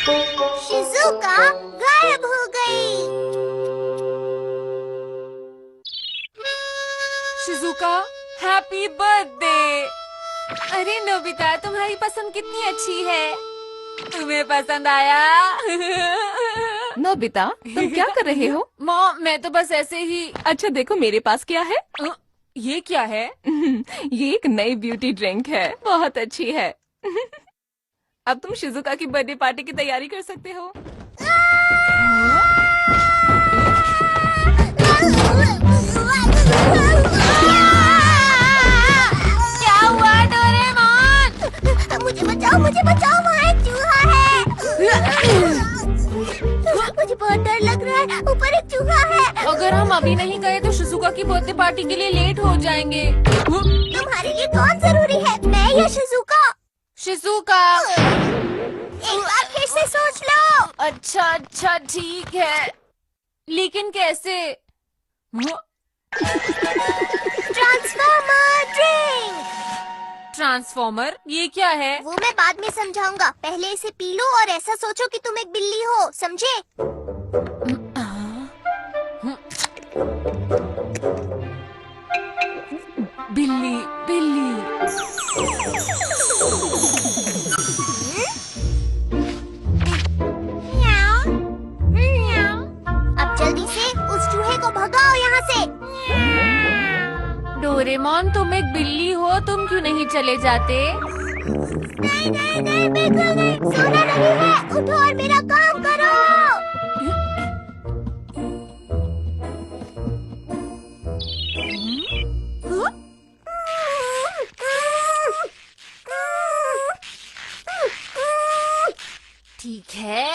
Shizuka गायब हो गई। Shizuka, happy birthday. अरे नोबिता, तुम्हारी पसंद कितनी अच्छी है। तुम्हें पसंद आया? नोबिता, तुम क्या कर रहे हो? मॉम, मैं तो बस ऐसे ही। अच्छा देखो मेरे पास क्या है। ये क्या है? ये एक नई ब्यूटी ड्रिंक है, बहुत अच्छी है। अब तुम शिजुका की बर्थडे पार्टी की तैयारी कर सकते हो। क्या हुआ डोरेमोन? मुझे बचाओ, वहाँ एक चूहा है। मुझे बहुत डर लग रहा है, ऊपर एक चूहा है। अगर हम अभी नहीं गए तो शिजुका की बर्थडे पार्टी के लिए लेट हो जाएंगे। तुम्हारे लिए कौन जरूरी है, मैं या शिज़ुका? शिजुका। एक बार फिर से सोच लो। अच्छा ठीक है, लेकिन कैसे? Transformer drink. ट्रांसफॉर्मर? ये क्या है? वो मैं बाद में समझाऊंगा, पहले इसे पी लो और ऐसा सोचो कि तुम एक बिल्ली हो, समझे? बिल्ली बिल्ली। अब जल्दी से उस चूहे को भगाओ यहाँ से। डोरेमोन, तुम एक बिल्ली हो, तुम क्यों नहीं चले जाते? नहीं, बिल्कुल नहीं, सोना नहीं है, उठो और मेरा काम करो। ठीक है।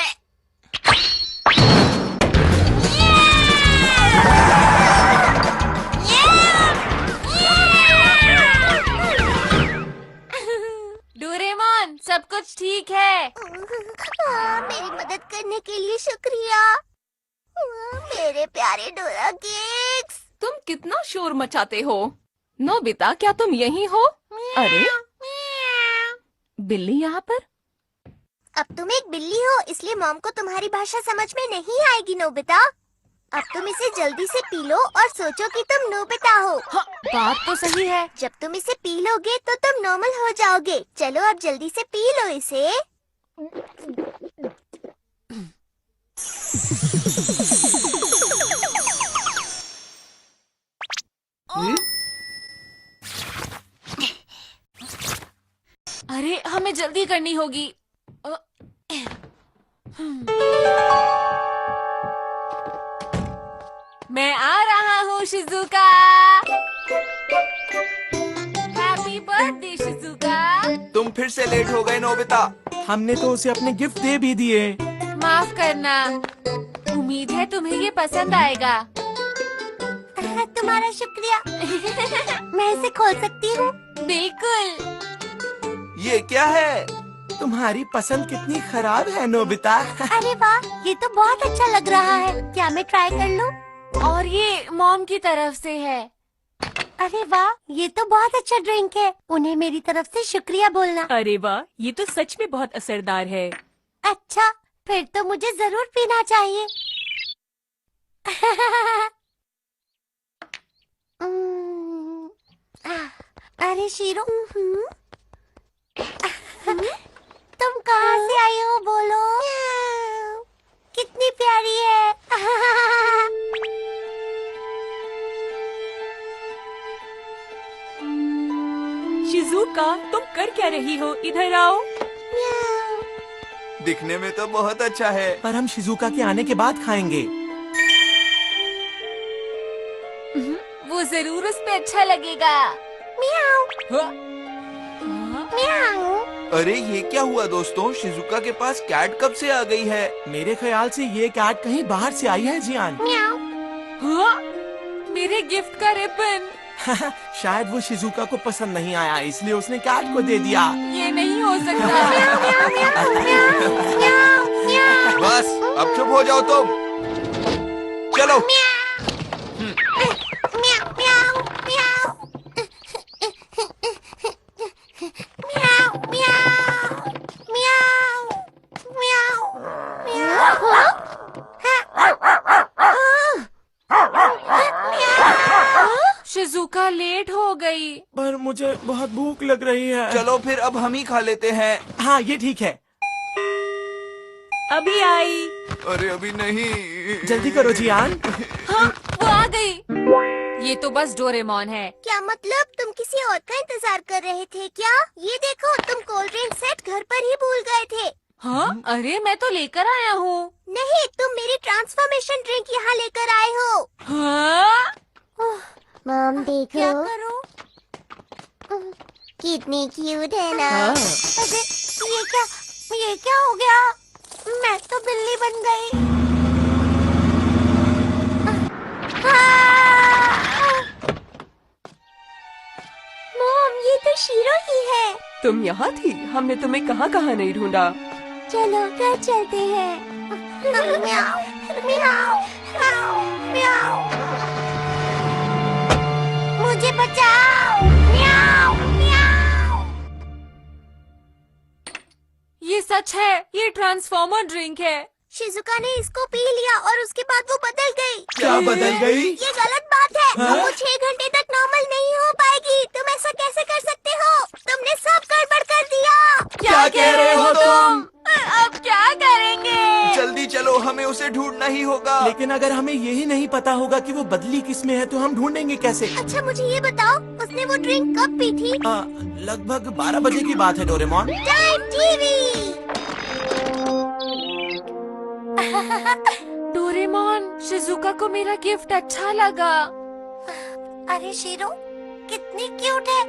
डोरेमोन, सब कुछ ठीक है? मेरी मदद करने के लिए शुक्रिया, मेरे प्यारे डोरा केक्स। तुम कितना शोर मचाते हो। नोबिता, क्या तुम यहीं हो? अरे बिल्ली यहाँ पर? अब तुम एक बिल्ली हो, इसलिए मॉम को तुम्हारी भाषा समझ में नहीं आएगी नोबिता। अब तुम इसे जल्दी से पी लो और सोचो कि तुम नोबिता हो। हाँ, बात तो सही है। जब तुम इसे पी लोगे तो तुम नॉर्मल हो जाओगे। चलो अब जल्दी से पी लो इसे। अरे हमें जल्दी करनी होगी। मैं आ रहा हूँ शिजुका। Happy birthday Shizuka. तुम फिर से लेट हो गए नोबिता। हमने तो उसे अपने गिफ्ट दे भी दिए। माफ करना, उम्मीद है तुम्हें ये पसंद आएगा। तुम्हारा शुक्रिया। मैं इसे खोल सकती हूँ? बिल्कुल। ये क्या है? तुम्हारी पसंद कितनी खराब है नोबिता। अरे वाह, ये तो बहुत अच्छा लग रहा है। क्या मैं ट्राई कर लूँ? और ये मॉम की तरफ से है। अरे वाह, ये तो बहुत अच्छा ड्रिंक है। उन्हें मेरी तरफ से शुक्रिया बोलना। अरे वाह, ये तो सच में बहुत असरदार है। अच्छा, फिर तो मुझे जरूर पीना चाहिए। अरे शीरो, तुम कहाँ से आई हो, बोलो। कितनी प्यारी है। शिजुका, तुम कर क्या रही हो? इधर आओ। दिखने में तो बहुत अच्छा है, पर हम शिजुका के आने के बाद खाएंगे। वो जरूर उस पे अच्छा लगेगा। म्याऊ, म्याऊ। अरे ये क्या हुआ दोस्तों? शिजुका के पास कैट कब से आ गई है? मेरे ख्याल से ये कैट कहीं बाहर से आई है जियान। म्याऊ। हाँ? मेरे गिफ्ट का रिबन। शायद वो शिजुका को पसंद नहीं आया, इसलिए उसने कैट को दे दिया। ये नहीं हो सकता। बस अब चुप हो जाओ तुम। चलो। मुझे बहुत भूख लग रही है। चलो फिर अब हम ही खा लेते हैं। हाँ ये ठीक है। अभी आई। अरे अभी नहीं। जल्दी करो जियान। हाँ, वो आ गई। ये तो बस डोरेमोन है। क्या मतलब तुम किसी और का इंतजार कर रहे थे क्या? ये देखो तुम कोल्ड ड्रिंक सेट घर पर ही भूल गए थे। हाँ, अरे मैं तो लेकर आया हूँ। नहीं, तुम मेरी ट्रांसफॉर्मेशन ड्रिंक यहाँ लेकर आए हो। हाँ? मॉम देखो। क्या करूं? कितनी क्यूट है ना। अरे ये क्या हो गया? मैं तो बिल्ली बन गई। मॉम ये तो शीरो ही है। तुम यहाँ थी? हमने तुम्हें कहाँ कहाँ नहीं ढूंढा। चलो घर चलते हैं। म्याऊ, म्याऊ, म्याऊ, म्याऊ। मुझे बचाओ। म्याऊ, म्याऊ। ये सच है, ये ट्रांसफॉर्मर ड्रिंक है। शिजुका ने इसको पी लिया और उसके बाद वो बदल गई। क्या बदल गई? ये गलत बात है। हाँ? वो 6 घंटे तक नॉर्मल नहीं हो पाएगी। तुम ऐसा कैसे कर सकते हो? तुमने सब गड़बड़ कर दिया। क्या कह रहे हो तुम? अब क्या करेंगे? जल्दी चलो, हमें उसे ढूंढना ही होगा। लेकिन अगर हमें यही नहीं पता होगा कि वो बदली किस में है तो हम ढूंढेंगे कैसे? अच्छा मुझे ये बताओ, उसने वो ड्रिंक कब पी थी? लगभग 12 बजे की बात है Doraemon. Time TV. Doraemon, Shizuka को मेरा गिफ्ट अच्छा लगा। अरे शीरो कितनी क्यूट है।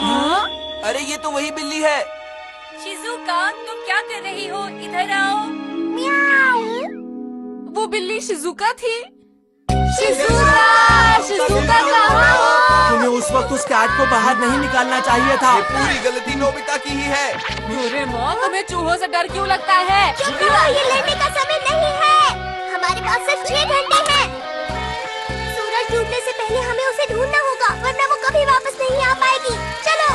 हाँ? अरे ये तो वही बिल्ली है। शिजुका, तुम क्या कर रही हो? इधर आओ। म्याऊ। वो बिल्ली शिजुका थी। शिजुका कहाँ हो? तुम्हें उस वक्त उस कैट को बाहर नहीं निकालना चाहिए था। ये पूरी गलती नोबिता की ही है। डोरेमोन, तुम्हें चूहों से डर क्यों लगता है? चुप करो, ये लेने का समय नहीं है। हमारे पास सिर्फ 6 घंटे हैं। सूरज डूबने से पहले हमें उसे ढूंढना होगा, वरना वो कभी वापस नहीं आ पाएगी। चलो।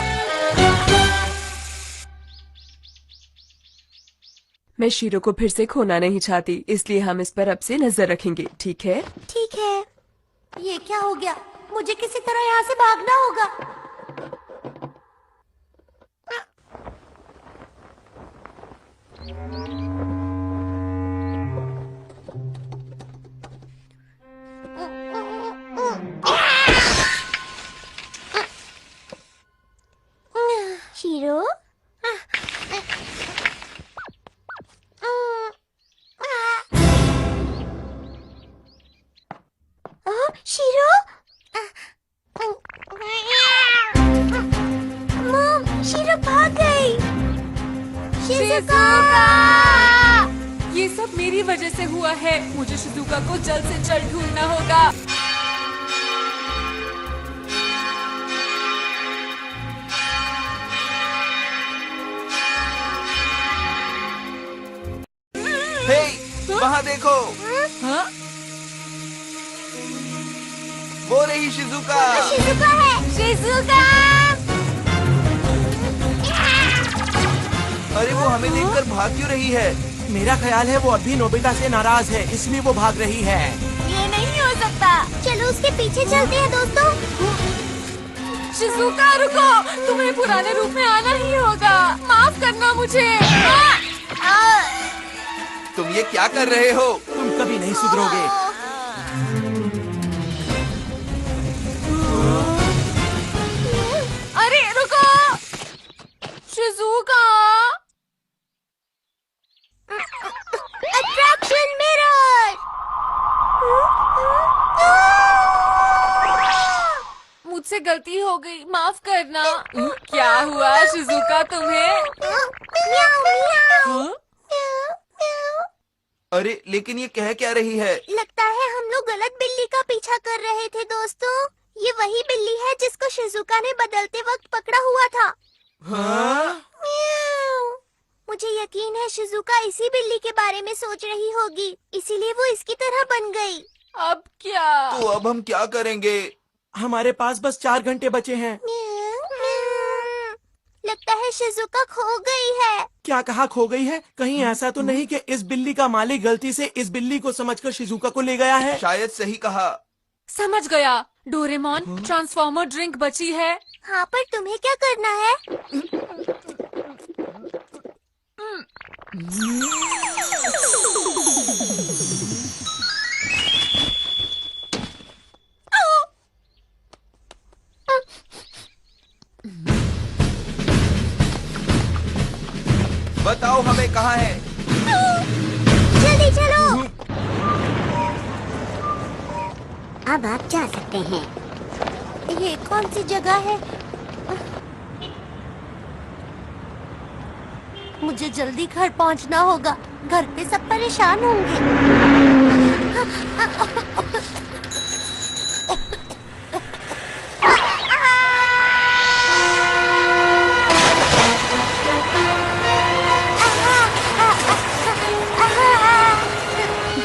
मैं शीरो को फिर से खोना नहीं चाहती, इसलिए हम इस पर अब से नजर रखेंगे, ठीक है? ठीक है। ये क्या हो गया? मुझे किसी तरह यहाँ से भागना होगा। शीरो। शीरो। मॉम, शीरो भाग गई। शिजुका। ये सब मेरी वजह से हुआ है। मुझे शिजुका को जल्द से जल्द ढूंढना होगा। हे, वहाँ देखो, हाँ? वो रही शिजुका। शिजुका है। शिजुका। अरे वो हमें देखकर भाग क्यों रही है? मेरा ख्याल है वो अभी नोबिता से नाराज है, इसलिए वो भाग रही है। ये नहीं हो सकता। चलो उसके पीछे चलते हैं दोस्तों। शिजुका रुको, तुम्हें पुराने रूप में आना ही होगा। माफ करना मुझे। तुम ये क्या कर रहे हो? तुम कभी नहीं सुधरोगे। अरे रुको, शिजुका। Attraction mirror. मुझसे गलती हो गई, माफ करना। क्या हुआ शिजुका तुम्हें? म्याऊ, म्याऊ। हाँ? अरे लेकिन ये कह क्या रही है? लगता है हम लोग गलत बिल्ली का पीछा कर रहे थे दोस्तों। ये वही बिल्ली है जिसको शिजुका ने बदलते वक्त पकड़ा हुआ था। हाँ? म्याऊ। मुझे यकीन है शिजुका इसी बिल्ली के बारे में सोच रही होगी, इसीलिए वो इसकी तरह बन गई। अब क्या? तो अब हम क्या करेंगे? हमारे पास बस 4 घंटे बचे हैं। लगता है शिजुका खो गई है। क्या कहा खो गई है? कहीं ऐसा तो नहीं कि इस बिल्ली का मालिक गलती से इस बिल्ली को समझकर शिजुका को ले गया है? शायद सही कहा। समझ गया। डोरेमोन, ट्रांसफॉर्मर ड्रिंक बची है। हाँ, पर तुम्हें क्या करना है? बताओ हमें कहाँ है? जल्दी चलो। अब आप जा सकते हैं। ये कौन सी जगह है? मुझे जल्दी घर पहुंचना होगा। घर पे सब परेशान होंगे।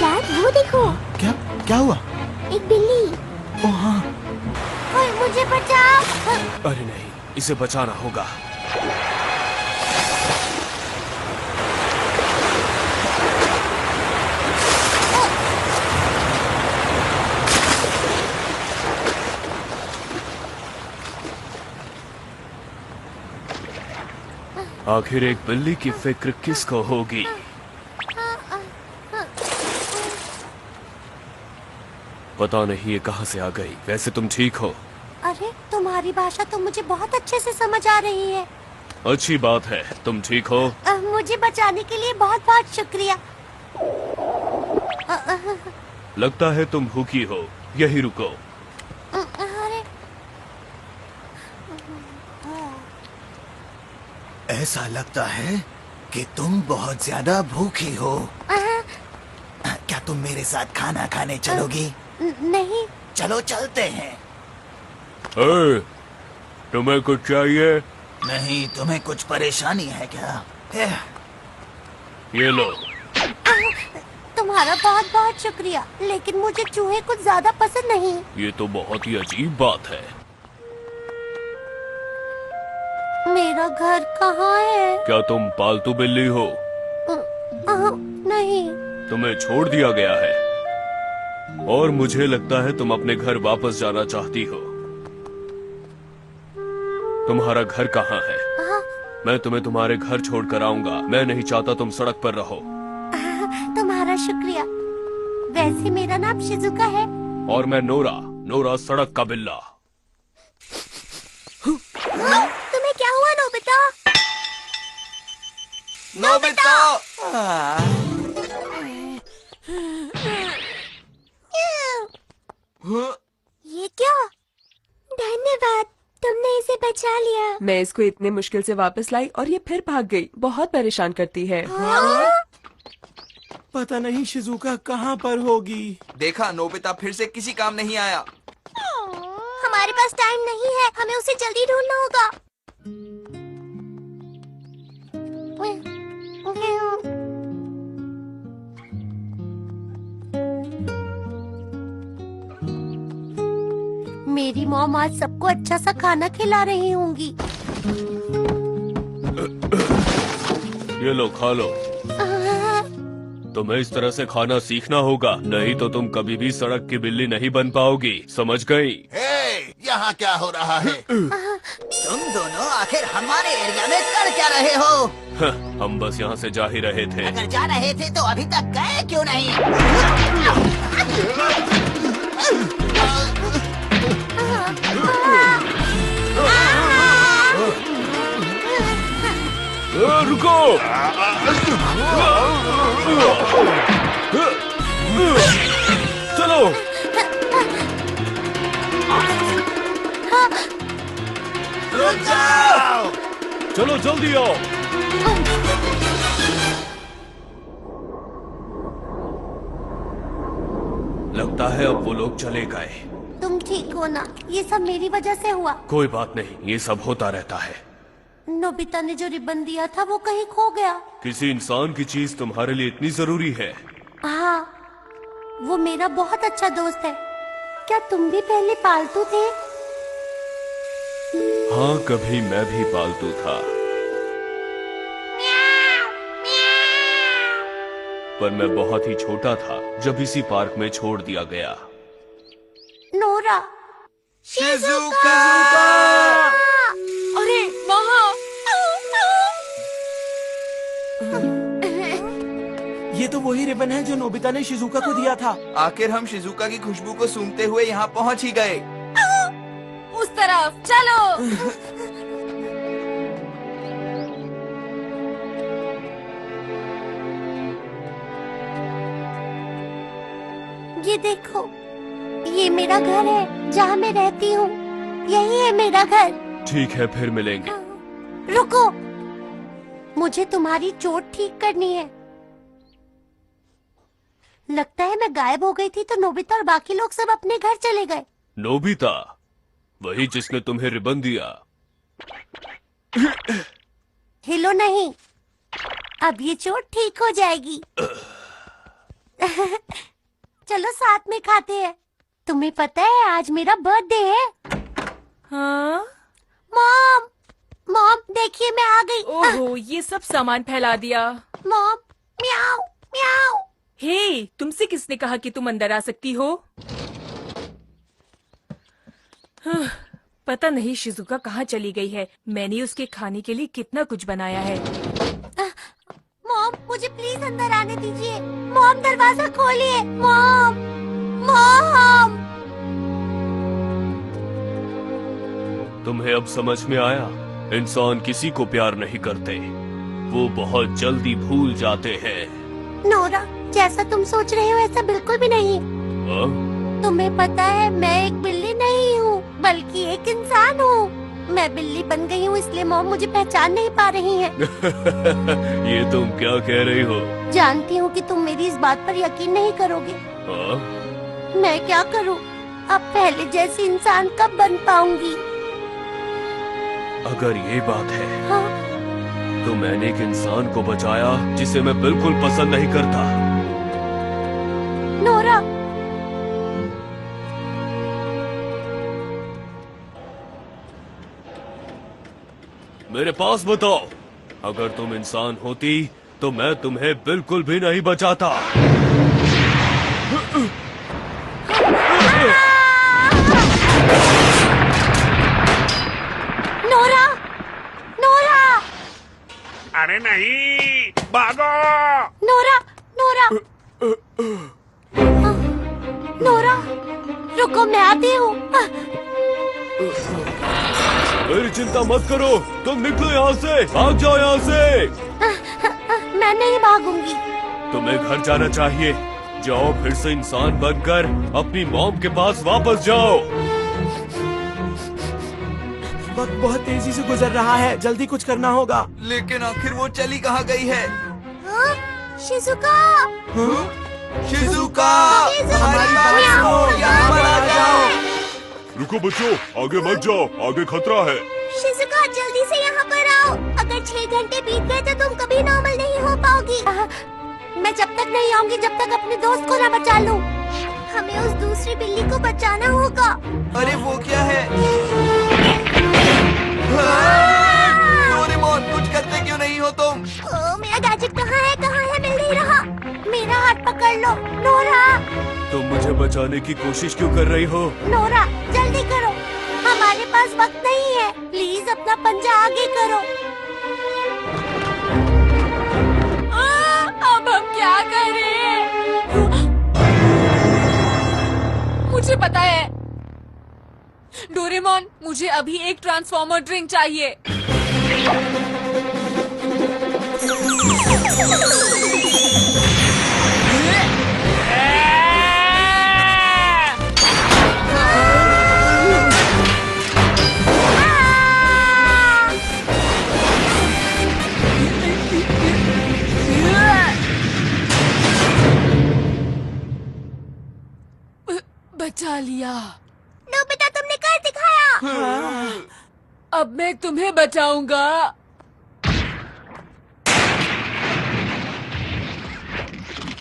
डैड, वो देखो, क्या क्या हुआ? एक बिल्ली। ओ हाँ। ओए, मुझे बचाओ। अरे नहीं, इसे बचाना होगा। आखिर एक बिल्ली की फिक्र किसको होगी? पता नहीं ये कहाँ से आ गई। वैसे तुम ठीक हो? अरे, तुम्हारी भाषा तो मुझे बहुत अच्छे से समझ आ रही है। अच्छी बात है। तुम ठीक हो? मुझे बचाने के लिए बहुत बहुत शुक्रिया। लगता है तुम भूखी हो। यही रुको। अरे, ऐसा लगता है कि तुम बहुत ज्यादा भूखी हो। क्या तुम मेरे साथ खाना खाने चलोगी? नहीं। चलो चलते हैं। ए, तुम्हें कुछ चाहिए? नहीं, तुम्हें कुछ परेशानी है क्या? ये लो। तुम्हारा बहुत बहुत शुक्रिया, लेकिन मुझे चूहे कुछ ज्यादा पसंद नहीं। ये तो बहुत ही अजीब बात है। मेरा घर कहाँ है? क्या तुम पालतू बिल्ली हो? नहीं। तुम्हें छोड़ दिया गया है और मुझे लगता है तुम अपने घर वापस जाना चाहती हो। तुम्हारा घर कहाँ है? मैं तुम्हें तुम्हारे घर छोड़कर आऊंगा। मैं नहीं चाहता तुम सड़क पर रहो। तुम्हारा शुक्रिया। वैसे मेरा नाम शिजुका है। और मैं नोरा। नोरा सड़क का बिल्ला। तुम्हें क्या हुआ, नोबिता? नोबिता! ये क्या? धन्यवाद, तुमने इसे बचा लिया। मैं इसको इतने मुश्किल से वापस लाई और ये फिर भाग गई। बहुत परेशान करती है। पता नहीं शिजुका कहाँ पर होगी। देखा, नोबिता फिर से किसी काम नहीं आया। हमारे पास टाइम नहीं है, हमें उसे जल्दी ढूंढना होगा। मेरी मॉम आज सबको अच्छा सा खाना खिला रही होंगी। ये लो, खा लो। तुम्हें इस तरह से खाना सीखना होगा, नहीं तो तुम कभी भी सड़क की बिल्ली नहीं बन पाओगी। समझ गई? यहाँ क्या हो रहा है? तुम दोनों आखिर हमारे एरिया में कर क्या रहे हो? हम बस यहाँ से जा ही रहे थे। अगर जा रहे थे तो अभी तक गए क्यों नहीं? रुको! चलो! रुक जाओ! चलो जल्दी आओ। लगता है अब वो लोग चले गए। तुम ठीक हो ना? ये सब मेरी वजह से हुआ। कोई बात नहीं, ये सब होता रहता है। नोबिता ने जो रिबन दिया था वो कहीं खो गया। किसी इंसान की चीज तुम्हारे लिए इतनी जरूरी है? हाँ, वो मेरा बहुत अच्छा दोस्त है। क्या तुम भी पहले पालतू थे? हाँ, कभी मैं भी पालतू था, पर मैं बहुत ही छोटा था जब इसी पार्क में छोड़ दिया गया। नोरा। शिजुका! अरे वहाँ ये तो वही रिबन है जो नोबिता ने शिजुका को दिया था। आखिर हम शिजुका की खुशबू को सूंघते हुए यहाँ पहुँच ही गए। उस तरफ चलो। ये देखो, ये मेरा घर है जहाँ मैं रहती हूँ। यही है मेरा घर। ठीक है, फिर मिलेंगे। रुको, मुझे तुम्हारी चोट ठीक करनी है। लगता है मैं गायब हो गई थी तो नोबिता और बाकी लोग सब अपने घर चले गए। नोबिता, वही जिसने तुम्हें रिबन दिया। हिलो नहीं, अब ये चोट ठीक हो जाएगी। चलो साथ में खाते हैं। तुम्हें पता है आज मेरा बर्थडे है। हाँ? मॉम, मॉम देखिए मैं आ गई। ओहो, ये सब सामान फैला दिया। मॉम, म्याऊ म्याऊ। हे, तुमसे किसने कहा कि तुम अंदर आ सकती हो? पता नहीं शिजुका कहाँ चली गई है। मैंने उसके खाने के लिए कितना कुछ बनाया है। मॉम, मुझे प्लीज अंदर आने दीजिए। मॉम, दरवाजा खोलिए। Mom, mom. तुम्हें अब समझ में आया? इंसान किसी को प्यार नहीं करते, वो बहुत जल्दी भूल जाते हैं। नोरा, जैसा तुम सोच रहे हो ऐसा बिल्कुल भी नहीं। हाँ? तुम्हें पता है मैं एक बिल्ली नहीं हूँ बल्कि एक इंसान हूँ। मैं बिल्ली बन गई हूँ इसलिए मॉम मुझे पहचान नहीं पा रही हैं। ये तुम क्या कह रही हो? जानती हूँ कि तुम मेरी इस बात पर यकीन नहीं करोगे। हाँ? मैं क्या करूँ? अब पहले जैसी इंसान कब बन पाऊंगी? अगर ये बात है हाँ? तो मैंने एक इंसान को बचाया जिसे मैं बिल्कुल पसंद नहीं करता। नोरा, मेरे पास बताओ, अगर तुम इंसान होती तो मैं तुम्हें बिल्कुल भी नहीं बचाता। नोरा, नोरा, अरे नहीं, भागो! नोरा, नोरा, नोरा, रुको मैं आती हूँ। मेरी चिंता मत करो, तुम निकलो यहाँ से, भाग जाओ यहाँ से। मैं नहीं भागूंगी। तुम्हें घर जाना चाहिए। जाओ, फिर से इंसान बनकर अपनी मॉम के पास वापस जाओ। वक्त बहुत तेजी से गुजर रहा है, जल्दी कुछ करना होगा। लेकिन आखिर वो चली कहाँ गई है? हाँ? शिजुका, हाँ? Shizuka, Shizuka! हमारी बात सुनो, यहाँ पर आ जाओ। रुको बच्चों, आगे मत जाओ, आगे खतरा है। शिजुका जल्दी से यहाँ पर आओ। अगर 6 घंटे बीत गए तो तुम कभी नॉर्मल नहीं हो पाओगी। मैं जब तक नहीं आऊंगी जब तक अपने दोस्त को ना बचा लूं। हमें उस दूसरी बिल्ली को बचाना होगा। अरे वो क्या है? डोरेमोन, कुछ करते क्यों नहीं हो तुम? मेरा गैजेट कहाँ है मिल नहीं रहा। मेरा हाथ पकड़ लो नोरा। तुम मुझे बचाने की कोशिश क्यों कर रही हो? नोरा जल्दी करो, हमारे पास वक्त नहीं है। प्लीज अपना पंजा आगे करो। अब हम क्या करें? मुझे पता है। डोरेमोन, मुझे अभी एक ट्रांसफॉर्मर ड्रिंक चाहिए। बचा लिया। नोबिता, तुमने कर दिखाया। अब मैं तुम्हें बचाऊंगा।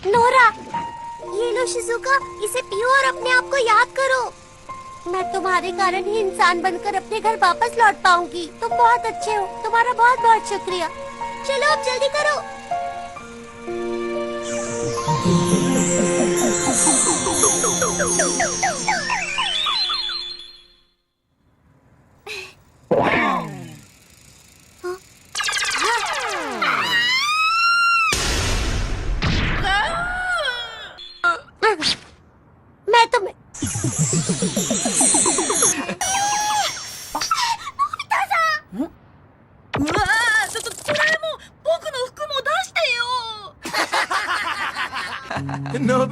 नोरा, ये लो शिजुका, इसे पियो और अपने आप को याद करो। मैं तुम्हारे कारण ही इंसान बनकर अपने घर वापस लौट पाऊंगी। तुम बहुत अच्छे हो, तुम्हारा बहुत बहुत शुक्रिया। चलो अब जल्दी करो।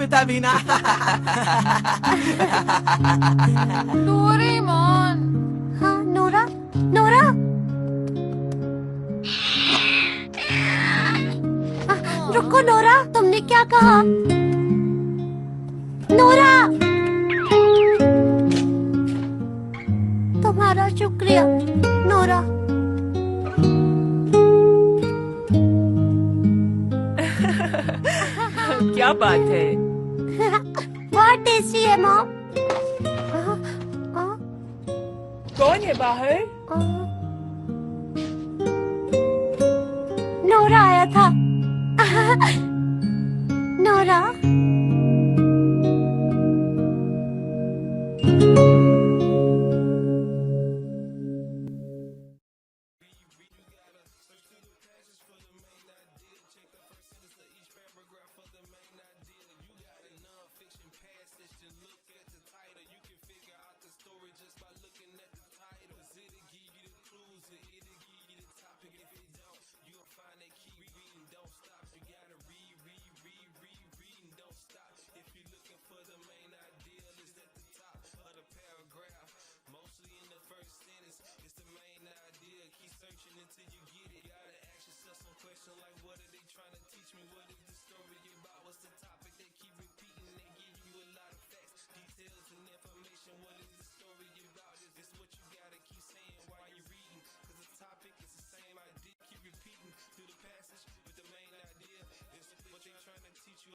मिलता भी ना। डोरेमोन। हाँ नोरा, नोरा। रुको नोरा, तुमने क्या कहा? नोरा, तुम्हारा शुक्रिया नोरा। क्या बात है? बहुत टेस्टी है मॉम। कौन है बाहर? नोरा आया था। नोरा